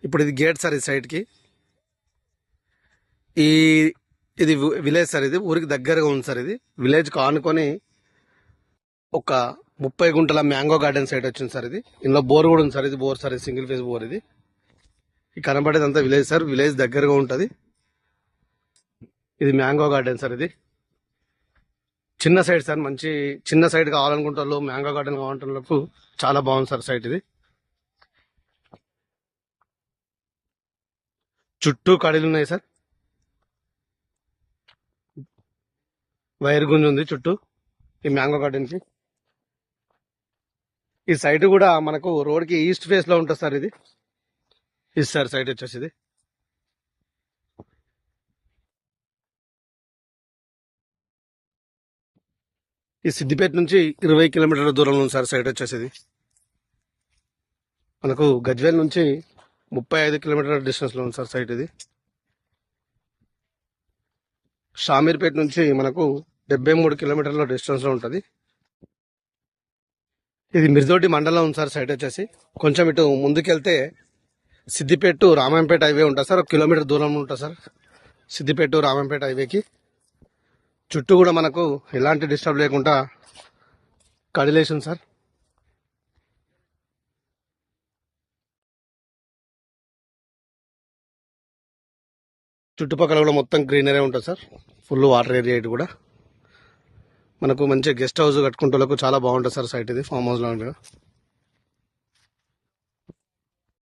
ఇప్పుడు ఇది gate sir ఈ సైడ్కి. ఈ ఇది విలేజ్ సార్, ఇది ఊరికి దగ్గరగా ఉంది సార్. ఇది విలేజ్కి ఆనుకొని ఒక 30 గుంటల మ్యాంగో గార్డెన్ సైట్ వచ్చింది సార్. ఇది ఇందులో బోర్ కూడా ఉంది సార్. ఇది బోర్ సార్, ఇది సింగిల్ ఫేజ్ బోర్. ఇది కనబడేది అంతా విలేజ్ సార్, విలేజ్ దగ్గరగా ఉంటుంది. ఇది మ్యాంగో గార్డెన్ సార్. ఇది చిన్న సైడ్ సార్, మంచి చిన్న సైడ్ కావాలనుకుంటారు, మ్యాంగో గార్డెన్ కావాలంటున్నప్పుడు చాలా బాగుంది సార్ సైట్. ఇది చుట్టూ కడీలు ఉన్నాయి సార్, వైర్ గుంజ ఉంది చుట్టూ ఈ మ్యాంగో గార్డెన్కి. ఈ సైట్ కూడా మనకు రోడ్కి ఈస్ట్ ఫేస్ లో ఉంటుంది సార్. ఇది సార్ సైట్ వచ్చేసి ఇది. ఈ సిద్దిపేట నుంచి 20 కిలోమీటర్ల దూరంలో ఉంది సార్ సైట్ వచ్చేసి ఇది. మనకు గజ్వేల్ నుంచి 35 కిలోమీటర్ల డిస్టెన్స్లో ఉంది సార్ సైట్. ఇది షామీర్పేట నుంచి మనకు 73 కిలోమీటర్ల డిస్టెన్స్లో ఉంటుంది. ఇది మిర్దోటి మండలం ఉంది సార్ సైట్ వచ్చేసి. కొంచెం ఇటు ముందుకెళ్తే సిద్దిపేట టు రామాయంపేట హైవే ఉంటుంది సార్, 1 కిలోమీటర్ దూరంలో ఉంటుంది సార్ సిద్దిపేట టు రామాయంపేట హైవేకి. చుట్టూ కూడా మనకు ఎలాంటి డిస్టర్బ్ లేకుండా కడిలేషన్ సార్. చుట్టుపక్కల కూడా మొత్తం గ్రీనరీ ఉంటుంది సార్, ఫుల్ వాటర్ ఏరియా. ఇటు కూడా మనకు మంచి గెస్ట్ హౌస్ కట్టుకుంటే చాలా బాగుంటుంది సార్ సైట్. ఇది ఫామ్ హౌస్ లాగా.